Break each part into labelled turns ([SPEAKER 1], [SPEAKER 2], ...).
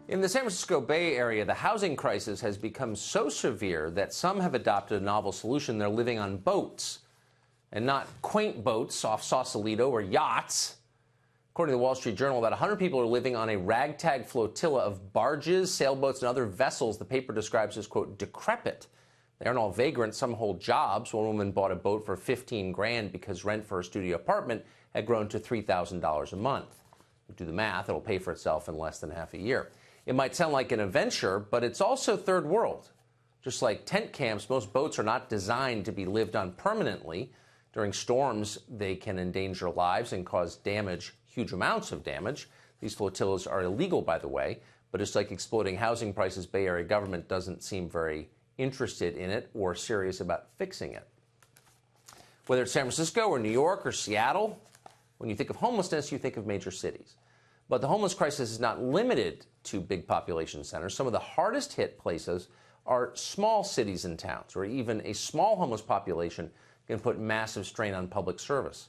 [SPEAKER 1] In the San Francisco Bay Area, the housing crisis has become so severe that some have adopted a novel solution. They're living on boats, and not quaint boats off Sausalito or yachts. According to the Wall Street Journal, about 100 people are living on a ragtag flotilla of barges, sailboats, and other vessels the paper describes as, quote, decrepit. They aren't all vagrants. Some hold jobs. One woman bought a boat for $15 grand because rent for her studio apartment had grown to $3,000 a month. Do the math, it'll pay for itself in less than half a year. It might sound like an adventure, but it's also third world. Just like tent camps, most boats are not designed to be lived on permanently. During storms, they can endanger lives and cause damage, huge amounts of damage. These flotillas are illegal, by the way, but just like exploding housing prices, Bay Area government doesn't seem very interested in it or serious about fixing it. Whether it's San Francisco or New York or Seattle, when you think of homelessness, you think of major cities. But the homeless crisis is not limited to big population centers. Some of the hardest hit places are small cities and towns, where even a small homeless population can put massive strain on public service.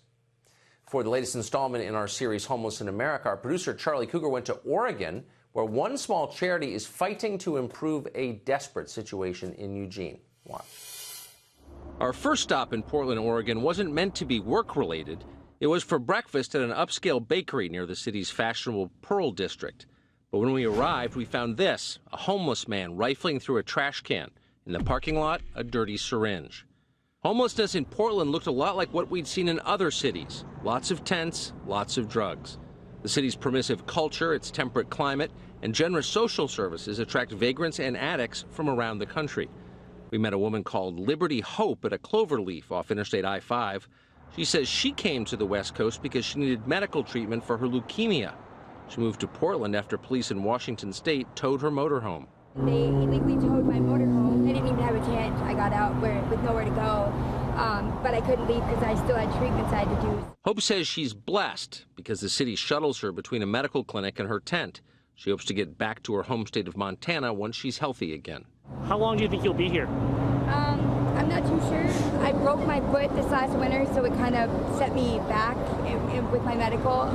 [SPEAKER 1] For the latest installment in our series, Homeless in America, our producer Charlie Cougar went to Oregon, where one small charity is fighting to improve a desperate situation in Eugene. Watch. Our first stop in Portland, Oregon wasn't meant to be work-related. It was for breakfast at an upscale bakery near the city's fashionable Pearl District. But when we arrived, we found this, a homeless man rifling through a trash can. In the parking lot, a dirty syringe. Homelessness in Portland looked a lot like what we'd seen in other cities. Lots of tents, lots of drugs. The city's permissive culture, its temperate climate, and generous social services attract vagrants and addicts from around the country. We met a woman called Liberty Hope at a cloverleaf off Interstate I-5. She says she came to the West Coast because she needed medical treatment for her leukemia. She moved to Portland after police in Washington state towed her motorhome.
[SPEAKER 2] They illegally towed my motorhome. I didn't even have a tent. I got out with nowhere to go, but I couldn't leave because I still had treatments I had to do.
[SPEAKER 1] Hope says she's blessed because the city shuttles her between a medical clinic and her tent. She hopes to get back to her home state of Montana once she's healthy again.
[SPEAKER 3] How long do you think you'll be here?
[SPEAKER 2] I'm not too sure. I broke my foot this last winter, so it kind of set me back with my medical.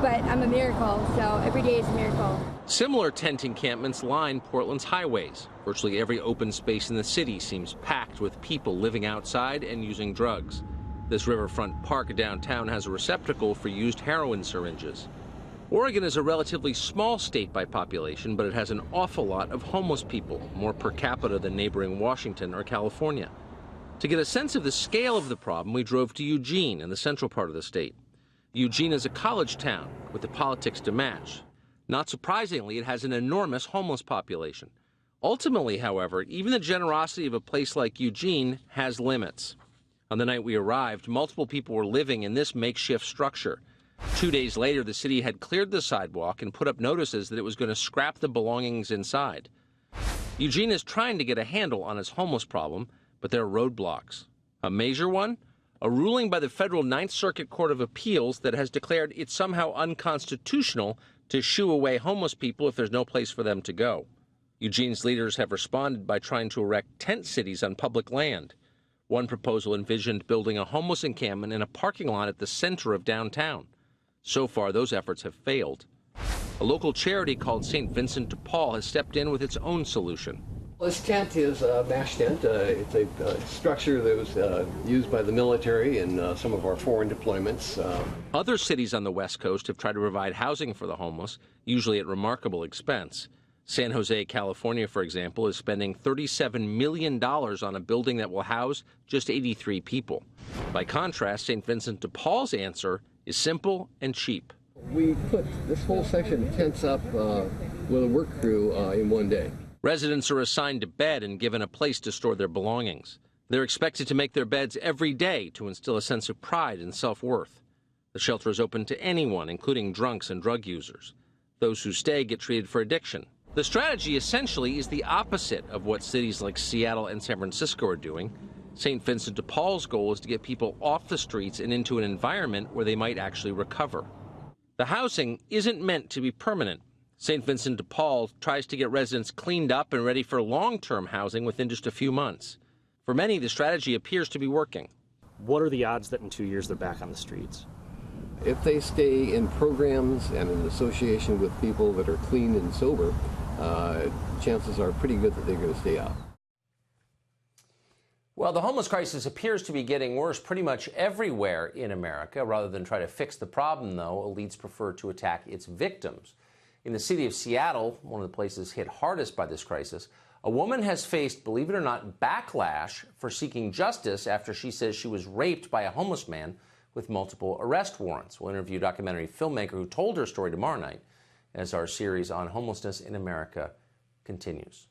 [SPEAKER 2] But I'm a miracle, so every day is a miracle.
[SPEAKER 1] Similar tent encampments line Portland's highways. Virtually every open space in the city seems packed with people living outside and using drugs. This riverfront park downtown has a receptacle for used heroin syringes. Oregon is a relatively small state by population, but it has an awful lot of homeless people, more per capita than neighboring Washington or California. To get a sense of the scale of the problem, we drove to Eugene in the central part of the state. Eugene is a college town with the politics to match. Not surprisingly, it has an enormous homeless population. Ultimately, however, even the generosity of a place like Eugene has limits. On the night we arrived, multiple people were living in this makeshift structure. 2 days later, the city had cleared the sidewalk and put up notices that it was going to scrap the belongings inside. Eugene is trying to get a handle on its homeless problem, but there are roadblocks. A major one? A ruling by the federal Ninth Circuit Court of Appeals that has declared it's somehow unconstitutional to shoo away homeless people if there's no place for them to go. Eugene's leaders have responded by trying to erect tent cities on public land. One proposal envisioned building a homeless encampment in a parking lot at the center of downtown. So far, those efforts have failed. A local charity called St. Vincent de Paul has stepped in with its own solution.
[SPEAKER 4] This tent is a MASH tent. It's a structure that was used by the military in some of our foreign deployments.
[SPEAKER 1] Other cities on the West Coast have tried to provide housing for the homeless, usually at remarkable expense. San Jose, California, for example, is spending $37 million on a building that will house just 83 people. By contrast, St. Vincent de Paul's answer is simple and cheap.
[SPEAKER 4] We put this whole section of tents up with a work crew in one day.
[SPEAKER 1] Residents are assigned a bed and given a place to store their belongings. They're expected to make their beds every day to instill a sense of pride and self-worth. The shelter is open to anyone, including drunks and drug users. Those who stay get treated for addiction. The strategy essentially is the opposite of what cities like Seattle and San Francisco are doing. St. Vincent de Paul's goal is to get people off the streets and into an environment where they might actually recover. The housing isn't meant to be permanent. St. Vincent de Paul tries to get residents cleaned up and ready for long-term housing within just a few months. For many, the strategy appears to be working.
[SPEAKER 3] What are the odds that in 2 years they're back on the streets?
[SPEAKER 4] If they stay in programs and in association with people that are clean and sober, chances are pretty good that they're going to stay out.
[SPEAKER 1] Well, the homeless crisis appears to be getting worse pretty much everywhere in America. Rather than try to fix the problem, though, elites prefer to attack its victims. In the city of Seattle, one of the places hit hardest by this crisis, a woman has faced, believe it or not, backlash for seeking justice after she says she was raped by a homeless man with multiple arrest warrants. We'll interview a documentary filmmaker who told her story tomorrow night as our series on homelessness in America continues.